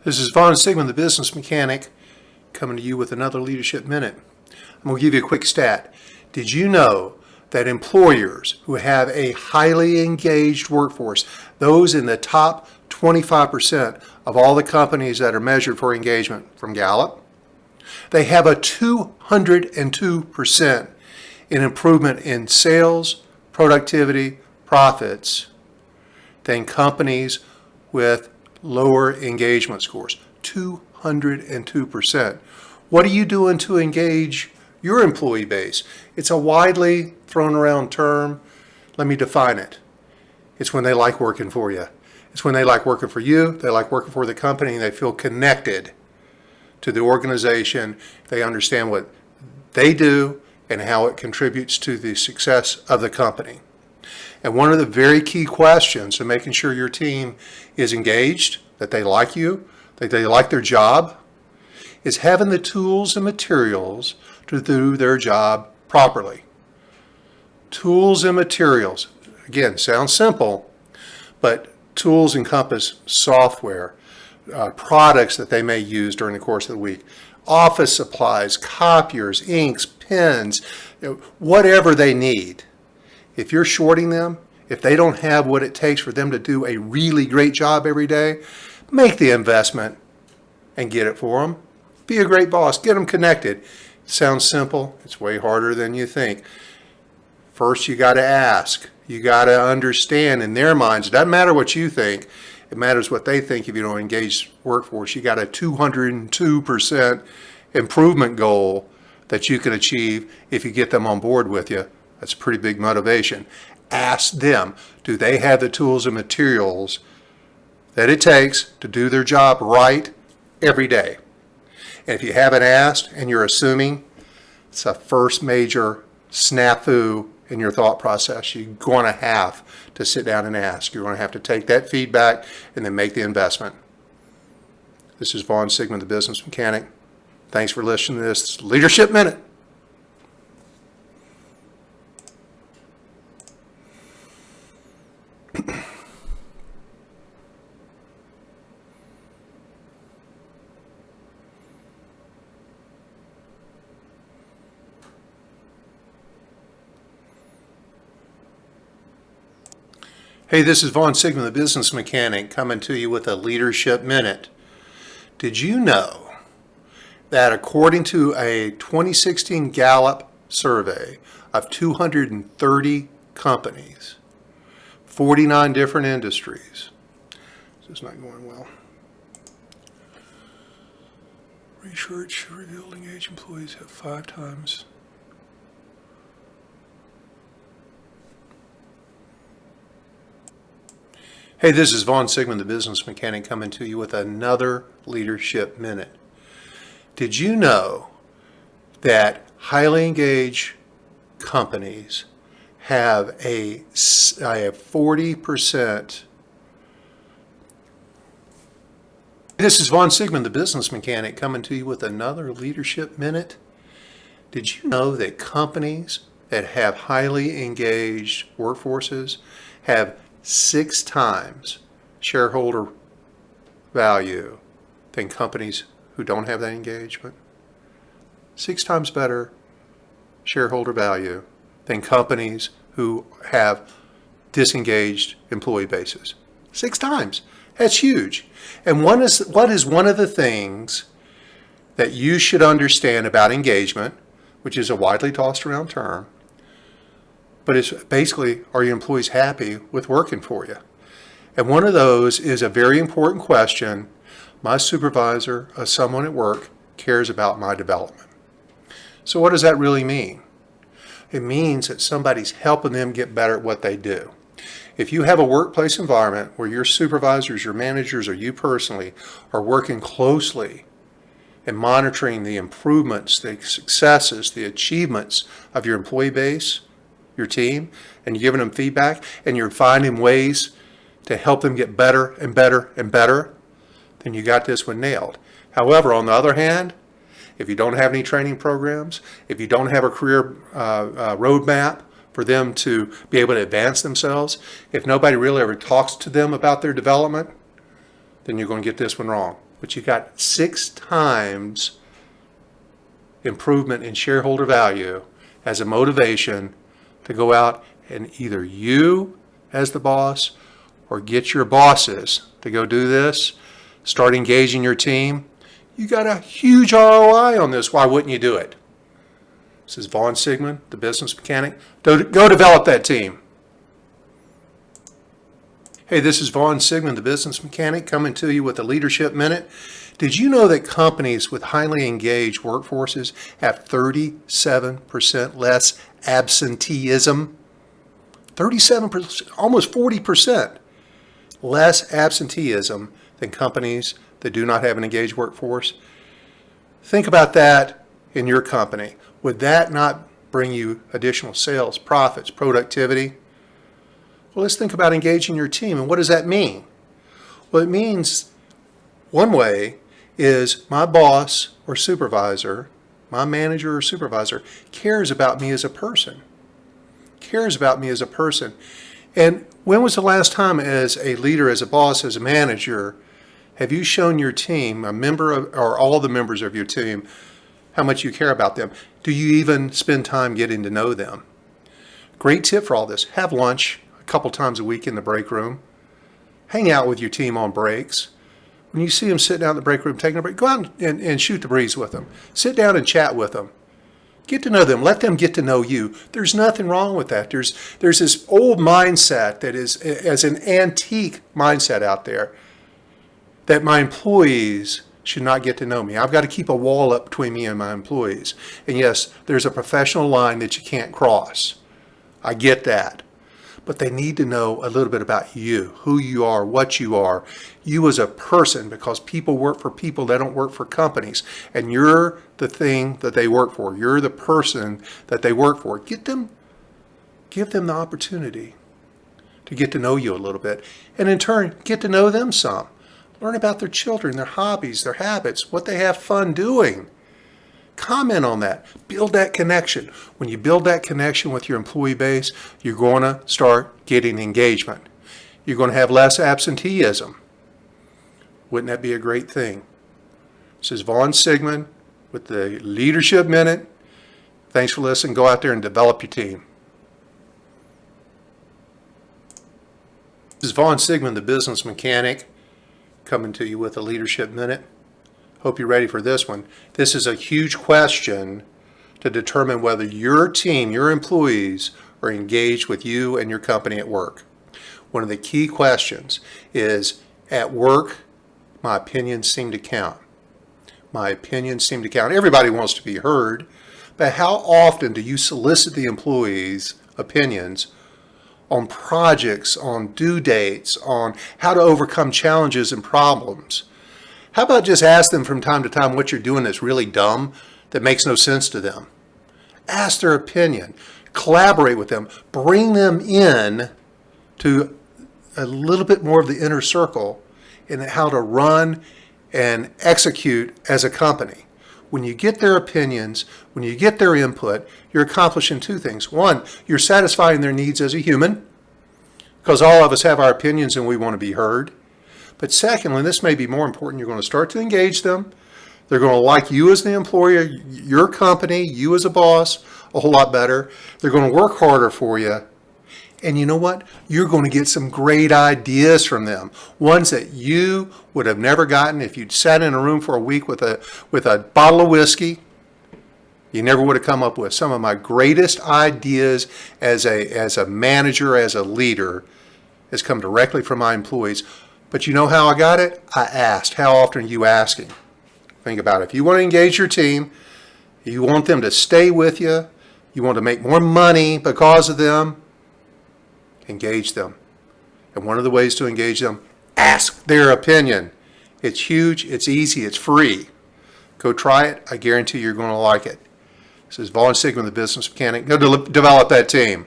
This is Von Sigmund, the business mechanic, coming to you with another Leadership Minute. I'm going to give you a quick stat. Did you know that employers who have a highly engaged workforce, those in the top 25% of all the companies that are measured for engagement from Gallup, they have a 202% in improvement in sales, productivity, profits than companies with lower engagement scores. 202%. What are you doing to engage your employee base? It's a widely thrown around term. Let me define it. It's when they like working for you. It's when they like working for you, they like working for the company, and they feel connected to the organization. They understand what they do and how it contributes to the success of the company. And one of the very key questions to making sure your team is engaged, that they like you, that they like their job, is having the tools and materials to do their job properly. Tools and materials. Again, sounds simple, but tools encompass software, products that they may use during the course of the week, office supplies, copiers, inks, pens, whatever they need. If you're shorting them, if they don't have what it takes for them to do a really great job every day, make the investment and get it for them. Be a great boss. Get them connected. Sounds simple. It's way harder than you think. First, you got to ask. You got to understand in their minds. It doesn't matter what you think. It matters what they think if you don't engage workforce. You got a 202% improvement goal that you can achieve if you get them on board with you. That's a pretty big motivation. Ask them, do they have the tools and materials that it takes to do their job right every day? And if you haven't asked and you're assuming, it's a first major snafu in your thought process. You're going to have to sit down and ask. You're going to have to take that feedback and then make the investment. This is Von Sigmund, the business mechanic. Thanks for listening to this Leadership Minute. Hey, this is Von Sigmund, the business mechanic, coming to you with a Leadership Minute. Did you know that according to a 2016 Gallup survey of 230 companies, 49 different industries, this is not going well. Research revealed engaged employees have 5 times. Hey, this is Von Sigmund, the business mechanic, coming to you with another Leadership Minute. Did you know that highly engaged companies have a 40%? This is Von Sigmund, the business mechanic, coming to you with another Leadership Minute. Did you know that companies that have highly engaged workforces have 6 times shareholder value than companies who don't have that engagement? 6 times better shareholder value than companies who have disengaged employee bases. 6 times. That's huge. And what is one of the things that you should understand about engagement, which is a widely tossed around term, but it's basically, are your employees happy with working for you? And one of those is a very important question. My supervisor, someone at work, cares about my development. So what does that really mean? It means that somebody's helping them get better at what they do. If you have a workplace environment where your supervisors, your managers, or you personally are working closely and monitoring the improvements, the successes, the achievements of your employee base, your team, and you're giving them feedback, and you're finding ways to help them get better and better and better, then you got this one nailed. However, on the other hand, if you don't have any training programs, if you don't have a career roadmap for them to be able to advance themselves, if nobody really ever talks to them about their development, then you're going to get this one wrong. but you got 6 times improvement in shareholder value as a motivation to go out and either you as the boss or get your bosses to go do this, start engaging your team. You got a huge ROI on this. Why wouldn't you do it? This is Vaughn Sigmund, the business mechanic. Go develop that team. Hey, this is Vaughn Sigmund, the business mechanic, coming to you with a Leadership Minute. Did you know that companies with highly engaged workforces have 37% less absenteeism? 37%, almost 40% less absenteeism than companies that do not have an engaged workforce. Think about that in your company. Would that not bring you additional sales, profits, productivity? Well, let's think about engaging your team. And what does that mean? Well, it means one way is my boss or supervisor, my manager or supervisor, cares about me as a person. Cares about me as a person. And when was the last time as a leader, as a boss, as a manager, have you shown your team, a member of, or all the members of your team, how much you care about them? Do you even spend time getting to know them? Great tip for all this. Have lunch a couple times a week in the break room. Hang out with your team on breaks. When you see them sitting down in the break room taking a break, go out and shoot the breeze with them. Sit down and chat with them. Get to know them. Let them get to know you. There's nothing wrong with that. There's this old mindset that is as an antique mindset out there that my employees should not get to know me. I've got to keep a wall up between me and my employees. And yes, there's a professional line that you can't cross. I get that. But they need to know a little bit about you, who you are, what you are, you as a person, because people work for people, they don't work for companies. And you're the thing that they work for. You're the person that they work for. Give them the opportunity to get to know you a little bit. And in turn, get to know them some. Learn about their children, their hobbies, their habits, what they have fun doing. Comment on that. Build that connection. When you build that connection with your employee base, you're going to start getting engagement. You're going to have less absenteeism. Wouldn't that be a great thing? This is Vaughn Sigmund with the Leadership Minute. Thanks for listening. Go out there and develop your team. This is Vaughn Sigmund, the business mechanic, coming to you with a Leadership Minute. Hope you're ready for this one. This is a huge question to determine whether your team, your employees, are engaged with you and your company at work. One of the key questions is, at work, my opinions seem to count. My opinions seem to count. Everybody wants to be heard, but how often do you solicit the employees' opinions on projects, on due dates, on how to overcome challenges and problems? How about just ask them from time to time what you're doing that's really dumb, that makes no sense to them? Ask their opinion. Collaborate with them. Bring them in to a little bit more of the inner circle in how to run and execute as a company. When you get their opinions, when you get their input, you're accomplishing 2 things. One, you're satisfying their needs as a human, because all of us have our opinions and we want to be heard. But secondly, and this may be more important, you're going to start to engage them. They're going to like you as the employer, your company, you as a boss, a whole lot better. They're going to work harder for you. And you know what? You're going to get some great ideas from them. Ones that you would have never gotten if you'd sat in a room for a week with a bottle of whiskey. You never would have come up with. Some of my greatest ideas as a manager, as a leader, has come directly from my employees. But you know how I got it? I asked. How often are you asking? Think about it. If you want to engage your team, you want them to stay with you, you want to make more money because of them, engage them. And one of the ways to engage them, ask their opinion. It's huge, it's easy, it's free. Go try it. I guarantee you're going to like it. This is Vaughn Sigmund, the business mechanic. Go develop that team.